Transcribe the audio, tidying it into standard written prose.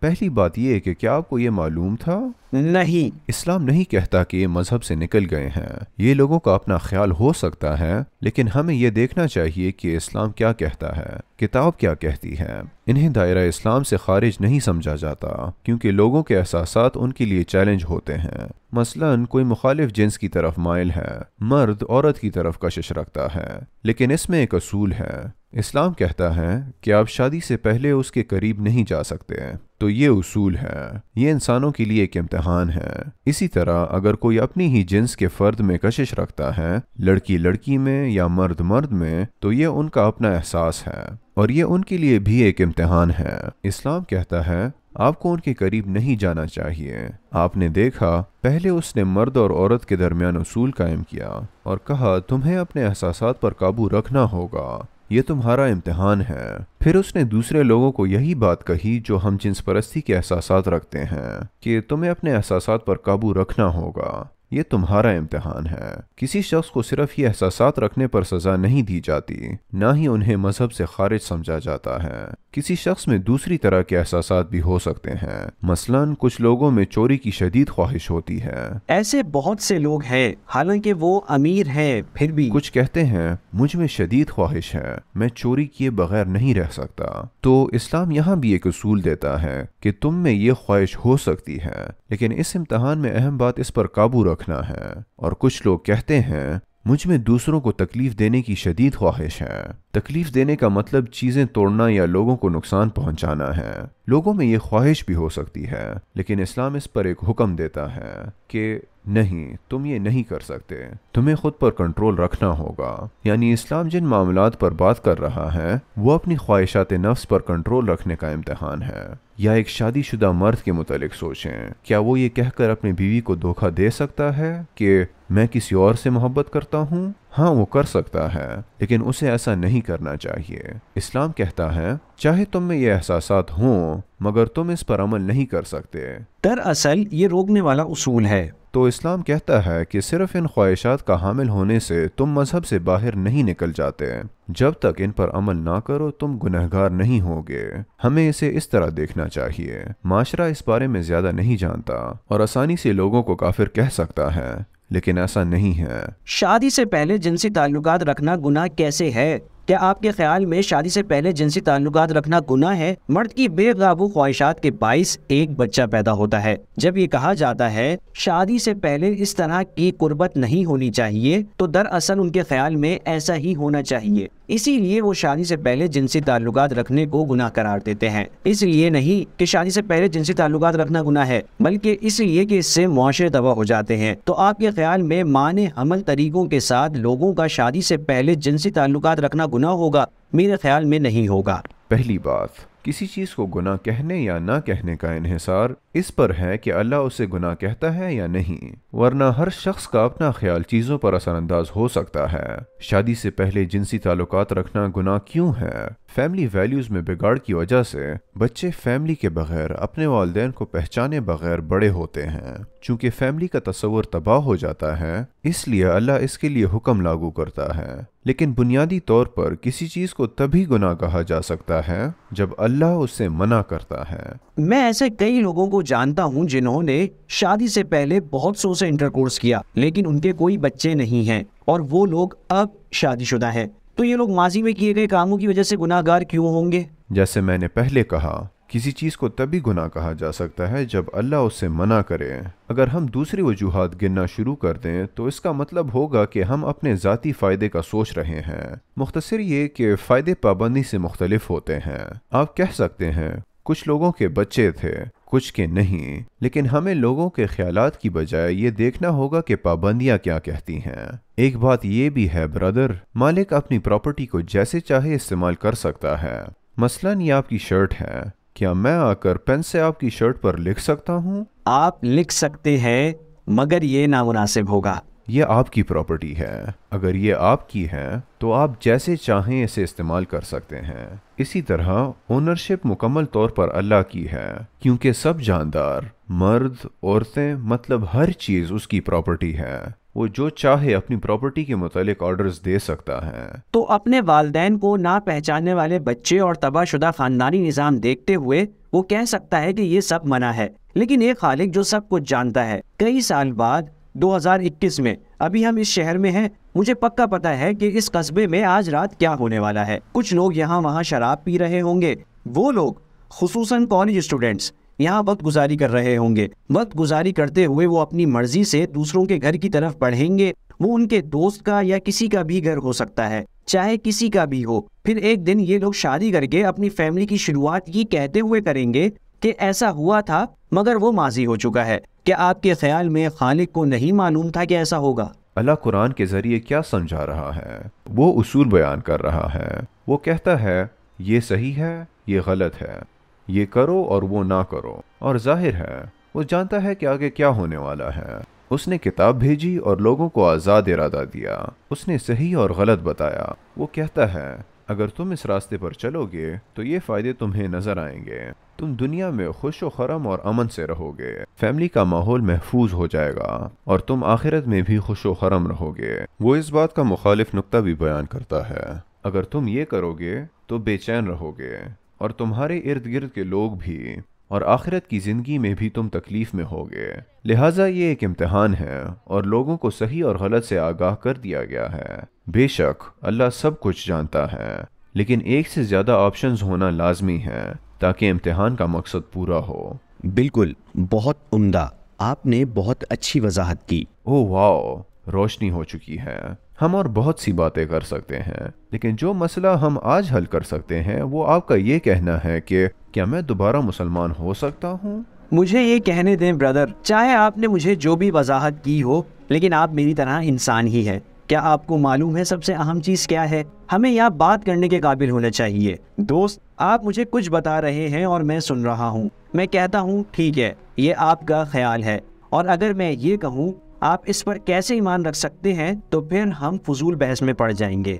پہلی بات یہ ہے کہ کیا آپ کو یہ معلوم تھا؟ نہیں، اسلام نہیں کہتا کہ یہ مذہب سے نکل گئے ہیں. یہ لوگوں کا اپنا خیال ہو سکتا ہے، لیکن ہمیں یہ دیکھنا چاہیے کہ اسلام کیا کہتا ہے، کتاب کیا کہتی ہے. انہیں دائرہ اسلام سے خارج نہیں سمجھا جاتا، کیونکہ لوگوں کے احساسات ان کے لیے چیلنج ہوتے ہیں. مثلاً کوئی مخالف جنس کی طرف مائل ہے، مرد عورت کی طرف کشش رکھتا ہے، لیکن اس میں ایک اصول ہے. اسلام کہتا ہے کہ آپ شادی سے پہلے اس کے قریب نہیں جا سکتے، تو یہ اصول ہے. یہ انسانوں کے لیے ایک امتحان ہے. اسی طرح اگر کوئی اپنی ہی جنس کے فرد میں کشش رکھتا ہے، لڑکی لڑکی میں یا مرد مرد میں، تو یہ ان کا اپنا احساس ہے، اور یہ ان کے لیے بھی ایک امتحان ہے. اسلام کہتا ہے آپ کو ان کے قریب نہیں جانا چاہیے. آپ نے دیکھا پہلے اس نے مرد اور عورت کے درمیان اصول قائم کیا اور کہا تمہیں اپنے احساسات پر قابو رکھنا ہوگا، یہ تمہارا امتحان ہے. پھر اس نے دوسرے لوگوں کو یہی بات کہی جو ہم جنس پرستی کے احساسات رکھتے ہیں کہ تمہیں اپنے احساسات پر قابو رکھنا ہوگا، یہ تمہارا امتحان ہے. کسی شخص کو صرف یہ احساسات رکھنے پر سزا نہیں دی جاتی، نہ ہی انہیں مذہب سے خارج سمجھا جاتا ہے. کسی شخص میں دوسری طرح کے احساسات بھی ہو سکتے ہیں. مثلاً کچھ لوگوں میں چوری کی شدید خواہش ہوتی ہے. ایسے بہت سے لوگ ہیں حالانکہ وہ امیر ہیں، پھر بھی کچھ کہتے ہیں مجھ میں شدید خواہش ہے، میں چوری کیے بغیر نہیں رہ سکتا. تو اسلام یہاں بھی ایک اصول دیتا ہے کہ تم میں یہ خواہش ہو سکتی ہے، لیکن اس امتحان میں اہم بات اس پر قابو رکھنا ہے. اور کچھ لوگ کہتے ہیں مجھ میں دوسروں کو تکلیف دینے کی شدید خواہش ہے. تکلیف دینے کا مطلب چیزیں توڑنا یا لوگوں کو نقصان پہنچانا ہے. لوگوں میں یہ خواہش بھی ہو سکتی ہے، لیکن اسلام اس پر ایک حکم دیتا ہے کہ نہیں، تم یہ نہیں کر سکتے، تمہیں خود پر کنٹرول رکھنا ہوگا. یعنی اسلام جن معاملات پر بات کر رہا ہے وہ اپنی خواہشات نفس پر کنٹرول رکھنے کا امتحان ہے. یا ایک شادی شدہ مرد کے متعلق سوچیں، کیا وہ یہ کہہ کر اپنی بیوی کو دھوکہ دے سکتا ہے کہ میں کسی اور سے محبت کرتا ہوں؟ ہاں، وہ کر سکتا ہے، لیکن اسے ایسا نہیں کرنا چاہیے. اسلام کہتا ہے چاہے تم میں یہ احساسات ہوں مگر تم اس پر عمل نہیں کر سکتے. دراصل یہ روکنے والا اصول ہے. تو اسلام کہتا ہے کہ صرف ان خواہشات کا حامل ہونے سے تم مذہب سے باہر نہیں نکل جاتے. جب تک ان پر عمل نہ کرو تم گنہگار نہیں ہوگے. ہمیں اسے اس طرح دیکھنا چاہیے. معاشرہ اس بارے میں زیادہ نہیں جانتا اور آسانی سے لوگوں کو کافر کہہ سکتا ہے، لیکن ایسا نہیں ہے. شادی سے پہلے جنسی تعلقات رکھنا گناہ کیسے ہے؟ کیا آپ کے خیال میں شادی سے پہلے جنسی تعلقات رکھنا گناہ ہے؟ مرد کی بے قابو خواہشات کے باعث ایک بچہ پیدا ہوتا ہے. جب یہ کہا جاتا ہے شادی سے پہلے اس طرح کی قربت نہیں ہونی چاہیے، تو دراصل ان کے خیال میں ایسا ہی ہونا چاہیے. اسی لیے وہ شادی سے پہلے جنسی تعلقات رکھنے کو گناہ قرار دیتے ہیں. اس لیے نہیں کہ شادی سے پہلے جنسی تعلقات رکھنا گناہ ہے، بلکہ اس لیے کہ اس سے معاشرے تباہ ہو جاتے ہیں. تو آپ کے خیال میں معنی حمل طریقوں کے ساتھ لوگوں کا شادی سے پہلے جنسی تعلقات رکھنا گناہ ہوگا؟ میرے خیال میں نہیں ہوگا. پہلی بات، کسی چیز کو گناہ کہنے یا نہ کہنے کا انحصار اس پر ہے کہ اللہ اسے گناہ کہتا ہے یا نہیں، ورنہ ہر شخص کا اپنا خیال چیزوں پر اثر انداز ہو سکتا ہے. شادی سے پہلے جنسی تعلقات رکھنا گناہ کیوں ہے؟ فیملی ویلیوز میں بگاڑ کی وجہ سے بچے فیملی کے بغیر اپنے والدین کو پہچانے بغیر بڑے ہوتے ہیں. چونکہ فیملی کا تصور تباہ ہو جاتا ہے، اس لیے اللہ اس کے لیے حکم لاگو کرتا ہے. لیکن بنیادی طور پر کسی چیز کو تبھی گناہ کہا جا سکتا ہے جب اللہ اس سے منع کرتا ہے. میں ایسے کئی لوگوں کو جانتا ہوں جنہوں نے شادی سے پہلے بہت سو سے انٹرکورس کیا، لیکن ان کے کوئی بچے نہیں ہیں، اور وہ لوگ اب شادی شدہ ہیں. تو یہ لوگ ماضی میں کیے گئے کاموں کی وجہ سے گناہ گار کیوں ہوں گے؟ جیسے میں نے پہلے کہا، کسی چیز کو تبھی گناہ کہا جا سکتا ہے جب اللہ اس سے منع کرے. اگر ہم دوسری وجوہات گننا شروع کر دیں تو اس کا مطلب ہوگا کہ ہم اپنے ذاتی فائدے کا سوچ رہے ہیں. مختصر یہ کہ فائدے پابندی سے مختلف ہوتے ہیں. آپ کہہ سکتے ہیں کچھ لوگوں کے بچے تھے، کچھ کے نہیں، لیکن ہمیں لوگوں کے خیالات کی بجائے یہ دیکھنا ہوگا کہ پابندیاں کیا کہتی ہیں. ایک بات یہ بھی ہے برادر، مالک اپنی پراپرٹی کو جیسے چاہے استعمال کر سکتا ہے. مثلاً یہ آپ کی شرٹ ہے، کیا میں آ کر پین سے آپ کی شرٹ پر لکھ سکتا ہوں؟ آپ لکھ سکتے ہیں، مگر یہ نامناسب ہوگا. یہ آپ کی پراپرٹی ہے. اگر یہ آپ کی ہے تو آپ جیسے چاہیں اسے استعمال کر سکتے ہیں. اسی طرح اونرشپ مکمل طور پر اللہ کی ہے، کیونکہ سب جاندار، مرد، عورتیں، مطلب ہر چیز اس کی پراپرٹی ہے. وہ جو چاہے اپنی پراپرٹی کے متعلق آرڈرز دے سکتا ہے۔ تو اپنے والدین کو نہ پہچاننے والے بچے اور تباہ شدہ خاندانی نظام دیکھتے ہوئے وہ کہہ سکتا ہے کہ یہ سب منع ہے، لیکن ایک خالق جو سب کچھ جانتا ہے۔ کئی سال بعد 2021 میں ابھی ہم اس شہر میں ہیں، مجھے پکا پتا ہے کہ اس قصبے میں آج رات کیا ہونے والا ہے۔ کچھ لوگ یہاں وہاں شراب پی رہے ہوں گے، وہ لوگ خصوصاً کالج اسٹوڈنٹس یہاں وقت گزاری کر رہے ہوں گے۔ وقت گزاری کرتے ہوئے وہ اپنی مرضی سے دوسروں کے گھر کی طرف بڑھیں گے، وہ ان کے دوست کا یا کسی کا بھی گھر ہو سکتا ہے، چاہے کسی کا بھی ہو۔ پھر ایک دن یہ لوگ شادی کر کے اپنی فیملی کی شروعات یہ کہتے ہوئے کریں گے کہ ایسا ہوا تھا مگر وہ ماضی ہو چکا ہے۔ کیا آپ کے خیال میں خالق کو نہیں معلوم تھا کہ ایسا ہوگا؟ اللہ قرآن کے ذریعے کیا سمجھا رہا ہے؟ وہ اصول بیان کر رہا ہے۔ وہ کہتا ہے یہ صحیح ہے، یہ غلط ہے، یہ کرو اور وہ نہ کرو، اور ظاہر ہے وہ جانتا ہے کہ آگے کیا ہونے والا ہے۔ اس نے کتاب بھیجی اور لوگوں کو آزاد ارادہ دیا۔ اس نے صحیح اور غلط بتایا۔ وہ کہتا ہے اگر تم اس راستے پر چلو گے تو یہ فائدے تمہیں نظر آئیں گے، تم دنیا میں خوش و خرم اور امن سے رہو گے، فیملی کا ماحول محفوظ ہو جائے گا اور تم آخرت میں بھی خوش و خرم رہو گے۔ وہ اس بات کا مخالف نقطہ بھی بیان کرتا ہے، اگر تم یہ کرو گے تو بے چین رہو گے اور تمہارے ارد گرد کے لوگ بھی، اور آخرت کی زندگی میں بھی تم تکلیف میں ہوگے۔ لہٰذا یہ ایک امتحان ہے اور لوگوں کو صحیح اور غلط سے آگاہ کر دیا گیا ہے۔ بے شک اللہ سب کچھ جانتا ہے، لیکن ایک سے زیادہ آپشنز ہونا لازمی ہے تاکہ امتحان کا مقصد پورا ہو۔ بالکل، بہت عمدہ، آپ نے بہت اچھی وضاحت کی۔ اوہ واو، روشنی ہو چکی ہے۔ ہم اور بہت سی باتیں کر سکتے ہیں، لیکن جو مسئلہ ہم آج حل کر سکتے ہیں وہ آپ کا یہ کہنا ہے کہ کیا میں دوبارہ مسلمان ہو سکتا ہوں؟ مجھے یہ کہنے دیں برادر، چاہے آپ نے مجھے جو بھی وضاحت کی ہو، لیکن آپ میری طرح انسان ہی ہے۔ کیا آپ کو معلوم ہے سب سے اہم چیز کیا ہے؟ ہمیں یہاں بات کرنے کے قابل ہونا چاہیے۔ دوست، آپ مجھے کچھ بتا رہے ہیں اور میں سن رہا ہوں۔ میں کہتا ہوں ٹھیک ہے، یہ آپ کا خیال ہے، اور اگر میں یہ کہوں آپ اس پر کیسے ایمان رکھ سکتے ہیں تو پھر ہم فضول بحث میں پڑ جائیں گے۔